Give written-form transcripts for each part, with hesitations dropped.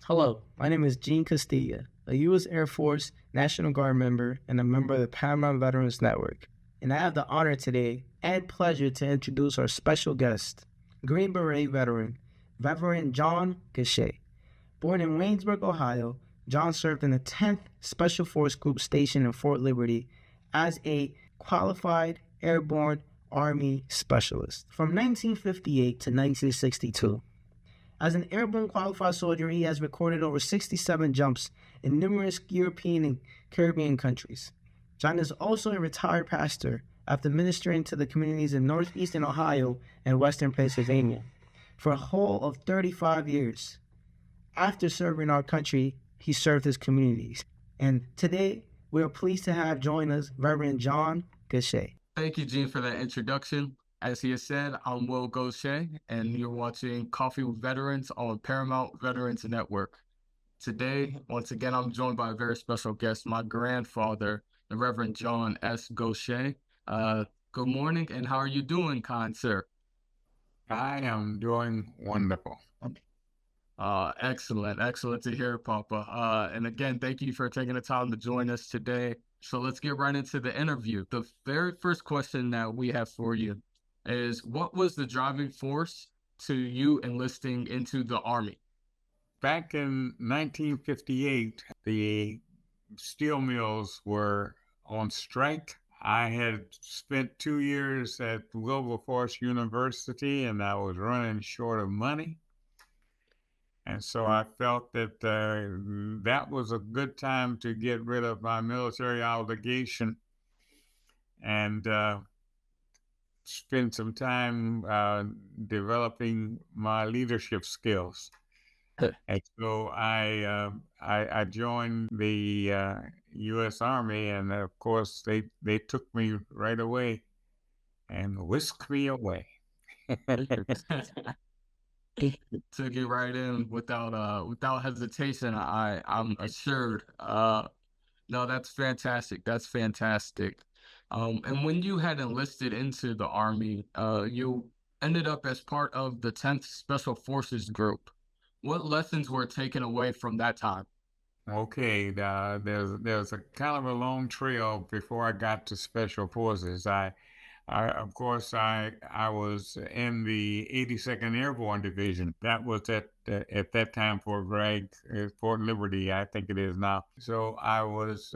Hello, my name is Gene Castilla, a U.S. Air Force National Guard member and a member of the Paramount Veterans Network. And I have the honor today and pleasure to introduce our special guest, Green Beret veteran, Reverend Jon Goshay. Born in Waynesburg, Ohio, John served in the 10th Special Force Group stationed in Fort Liberty as a qualified airborne Army specialist from 1958 to 1962. As an airborne qualified soldier, he has recorded over 67 jumps in numerous European and Caribbean countries. John is also a retired pastor after ministering to the communities in northeastern Ohio and western Pennsylvania for a whole of 35 years. After serving our country, he served his communities. And today, we are pleased to have join us Reverend Jon Goshay. Thank you, Gene, for that introduction. As he has said, I'm Will Goshay, and you're watching Coffee with Veterans on Paramount Veterans Network. Today, once again, I'm joined by a very special guest, my grandfather, the Reverend Jon S. Goshay. Good morning, and how are you doing, kind sir? I am doing wonderful. Excellent, excellent to hear, Papa. And again, thank you for taking the time to join us today. So let's get right into the interview. The very first question that we have for you is, what was the driving force to you enlisting into the Army? Back in 1958, the steel mills were on strike. I had spent 2 years at Wilberforce University and I was running short of money. And so I felt that that was a good time to get rid of my military obligation and spend some time developing my leadership skills. And so I joined the U.S. Army, and of course they took me right away and whisked me away. Took it right in without hesitation. I'm assured. No, that's fantastic. That's fantastic. And when you had enlisted into the Army, you ended up as part of the 10th Special Forces Group. What lessons were taken away from that time? Okay, there's a kind of a long trail before I got to Special Forces. Of course, I was in the 82nd Airborne Division. That was at that time Fort Bragg, Fort Liberty, I think it is now. So I was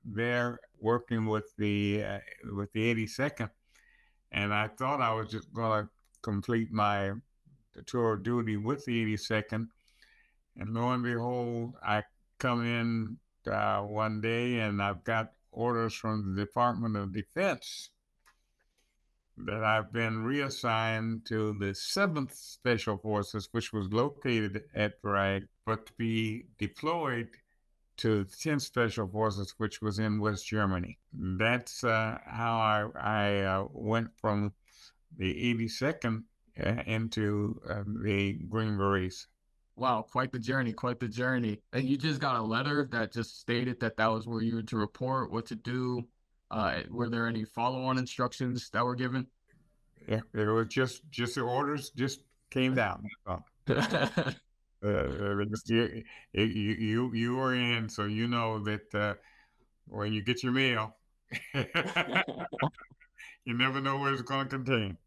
there working with the 82nd, and I thought I was just going to complete my tour of duty with the 82nd. And lo and behold, I come in one day and I've got orders from the Department of Defense that I've been reassigned to the 7th Special Forces, which was located at Bragg, but to be deployed to the 10th Special Forces, which was in West Germany. That's how I went from the 82nd into the Green Berets. Wow, quite the journey, quite the journey. And you just got a letter that just stated that that was where you were to report, what to do. Were there any follow-on instructions that were given? Yeah, it was just the orders just came down. You were in, so you know that when you get your mail, you never know what it's going to contain.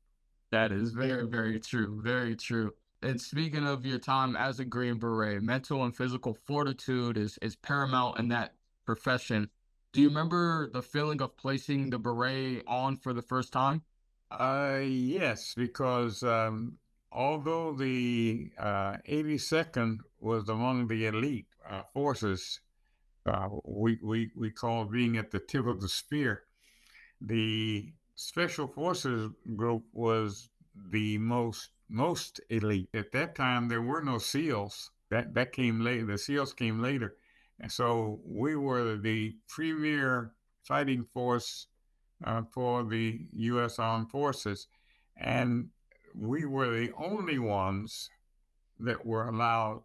That is very, very true. Very true. And speaking of your time as a Green Beret, mental and physical fortitude is paramount in that profession. Do you remember the feeling of placing the beret on for the first time? Yes, because although the 82nd was among the elite forces, we call being at the tip of the spear. The Special Forces Group was the most elite. At that time, there were no SEALs. That came later. The SEALs came later, and so we were the premier fighting force for the U.S. Armed Forces, and we were the only ones that were allowed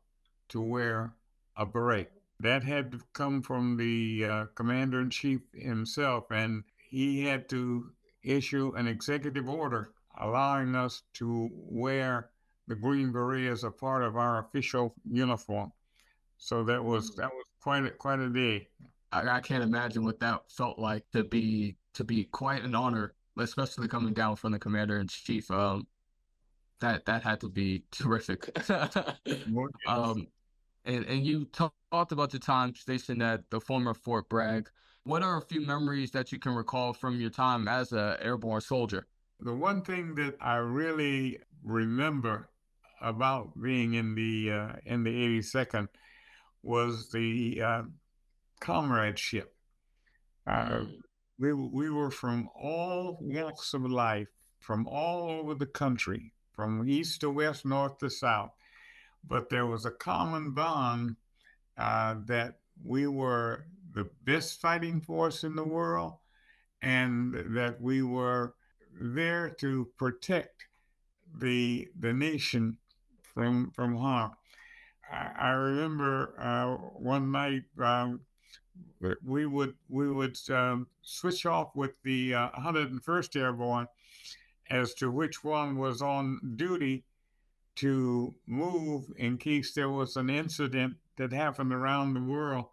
to wear a beret. That had to come from the commander in chief himself, and he had to issue an executive order allowing us to wear the green beret as a part of our official uniform. So that was quite a day. I can't imagine what that felt like to be quite an honor, especially coming down from the commander in chief. That had to be terrific. Oh, yes. um, and you talked about your time stationed at the former Fort Bragg. What are a few memories that you can recall from your time as a airborne soldier? The one thing that I really remember about being in the 82nd was the comradeship. Uh, Mm. we were from all walks of life, from all over the country, from east to west, north to south. But there was a common bond that we were the best fighting force in the world, and that we were there to protect the nation from harm. I remember one night we would switch off with the 101st Airborne as to which one was on duty to move in case there was an incident that happened around the world.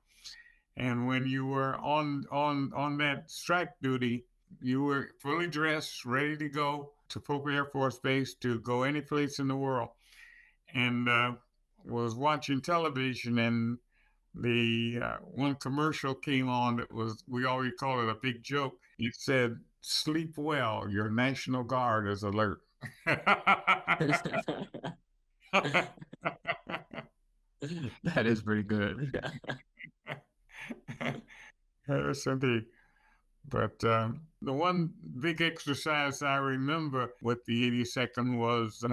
And when you were on that strike duty, you were fully dressed, ready to go to Pope Air Force Base to go any place in the world. And was watching television, and the one commercial came on that was, we always call it a big joke. It said, "Sleep well, your National Guard is alert." That is pretty good. Yes, indeed. But the one big exercise I remember with the 82nd was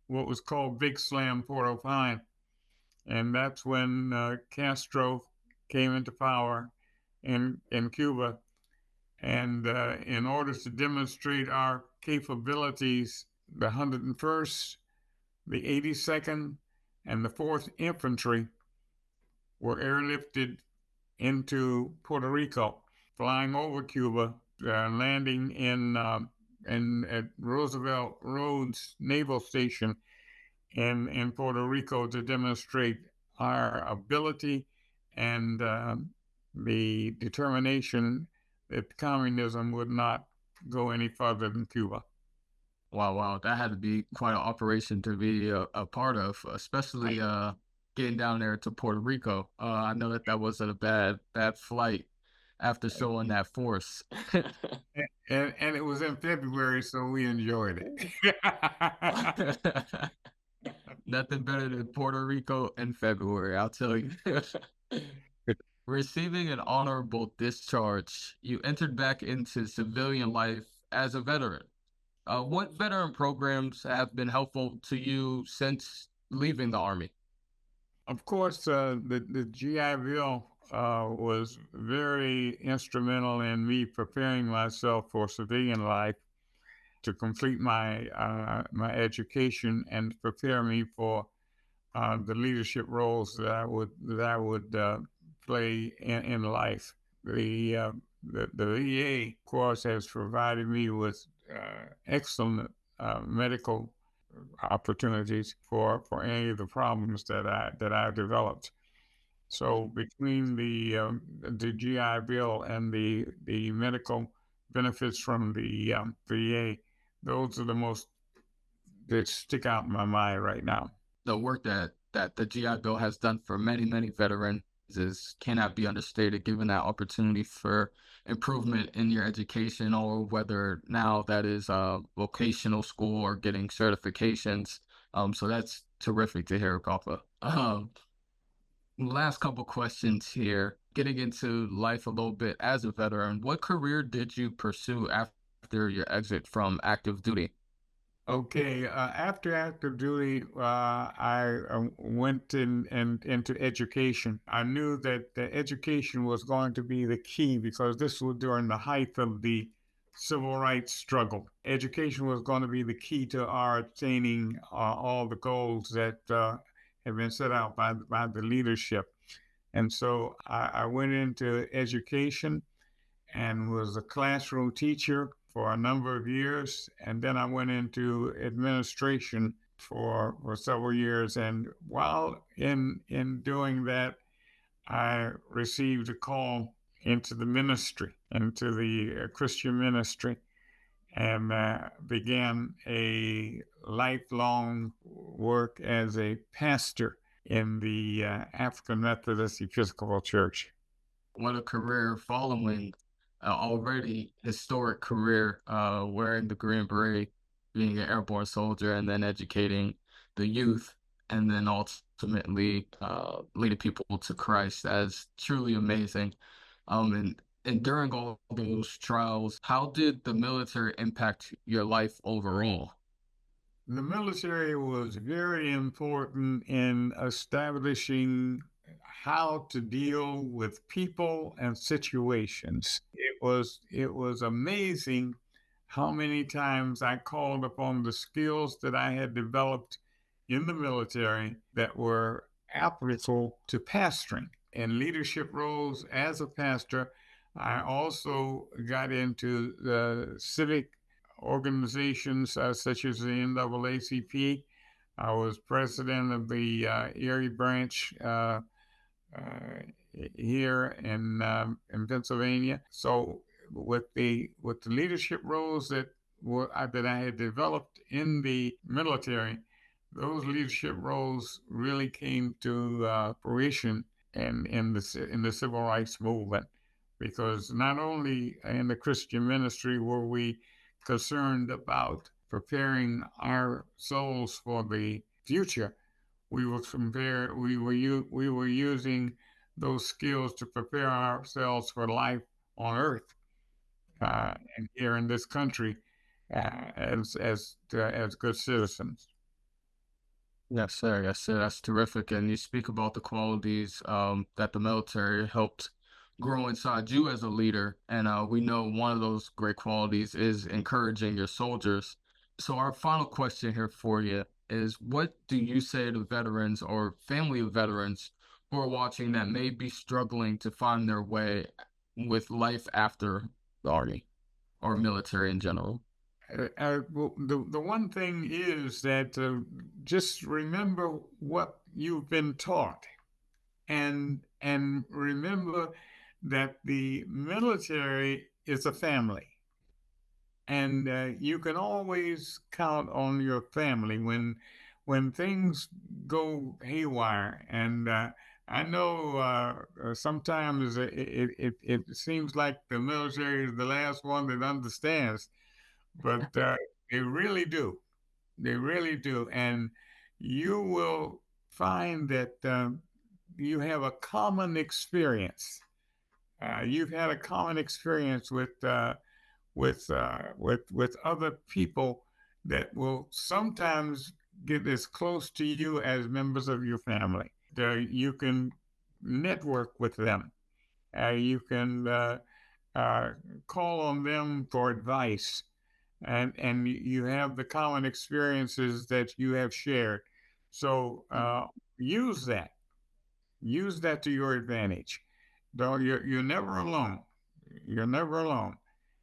what was called Big Slam Port-au-Pine. And that's when Castro came into power in Cuba. And in order to demonstrate our capabilities, the 101st, the 82nd, and the 4th Infantry were airlifted into Puerto Rico, flying over Cuba, landing in at Roosevelt Roads Naval Station in Puerto Rico to demonstrate our ability and the determination that communism would not go any further than Cuba. Wow, wow, that had to be quite an operation to be a part of, especially getting down there to Puerto Rico. I know that that wasn't a bad flight after showing that force. And it was in February, so we enjoyed it. Nothing better than Puerto Rico in February, I'll tell you. Receiving an honorable discharge, you entered back into civilian life as a veteran. What veteran programs have been helpful to you since leaving the Army? Of course, the GI Bill was very instrumental in me preparing myself for civilian life, to complete my education and prepare me for the leadership roles that I would play in life. The VA, of course, has provided me with excellent medical opportunities for any of the problems that I developed. So between the GI Bill and the medical benefits from the VA, those are the most that stick out in my mind right now. The work that the GI Bill has done for many veterans is cannot be understated, given that opportunity for improvement in your education, or whether now that is vocational school or getting certifications. So that's terrific to hear, Kafa. Last couple questions here. Getting into life a little bit as a veteran, what career did you pursue after your exit from active duty? Okay, after active duty, I went into education. I knew that the education was going to be the key, because this was during the height of the civil rights struggle. Education was going to be the key to our attaining all the goals that have been set out by the leadership. And so I went into education and was a classroom teacher for a number of years. And then I went into administration for several years. And while in doing that, I received a call into the ministry, into the Christian ministry, and began a lifelong work as a pastor in the African Methodist Episcopal Church. What a career following already historic career, wearing the Green Beret, being an airborne soldier, and then educating the youth, and then ultimately leading people to Christ. As truly amazing. And during all those trials, how did the military impact your life overall? The military was very important in establishing how to deal with people and situations. It was amazing how many times I called upon the skills that I had developed in the military that were applicable to pastoring and leadership roles as a pastor. I also got into the civic organizations such as the NAACP. I was president of the Erie branch uh, here in Pennsylvania. So with the leadership roles that I had developed in the military, those leadership roles really came to fruition in the civil rights movement, because not only in the Christian ministry were we concerned about preparing our souls for the future, we were using those skills to prepare ourselves for life on earth, and here in this country, as good citizens. Yes, sir. Yes, sir. That's terrific. And you speak about the qualities that the military helped grow inside you as a leader. And we know one of those great qualities is encouraging your soldiers. So our final question here for you is, what do you say to veterans or family of veterans who are watching that may be struggling to find their way with life after the army or military in general? Well, the one thing is that just remember what you've been taught, and remember that the military is a family, and you can always count on your family when things go haywire. And I know sometimes it seems like the military is the last one that understands, but they really do. They really do. And you will find that you have a common experience. You've had a common experience with other people that will sometimes get as close to you as members of your family. You can network with them. You can uh, call on them for advice, and you have the common experiences that you have shared. So use that. Use that to your advantage. Though you're never alone. You're never alone.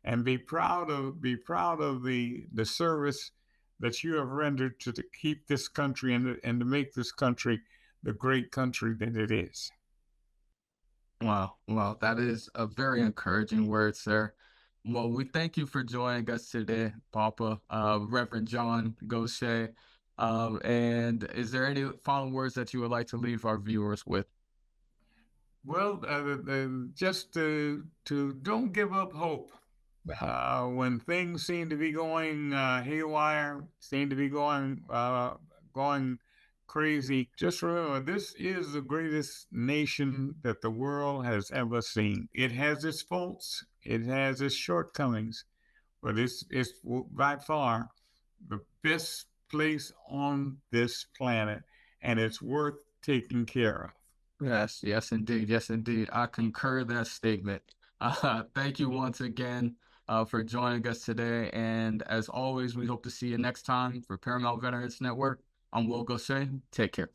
And be proud of the service that you have rendered to keep this country and to make this country the great country that it is. Wow, wow, that is a very encouraging word, sir. Well, we thank you for joining us today, Papa, Reverend Jon Goshay. And is there any final words that you would like to leave our viewers with? Well, just to don't give up hope. When things seem to be going haywire, seem to be going crazy, just remember this is the greatest nation that the world has ever seen. It has its faults, it has its shortcomings, but it's by far the best place on this planet, and it's worth taking care of. Yes, yes, indeed. Yes, indeed. I concur that statement. Thank you once again for joining us today. And as always, we hope to see you next time for Paramount Veterans Network. I'm Will Goshay. Take care.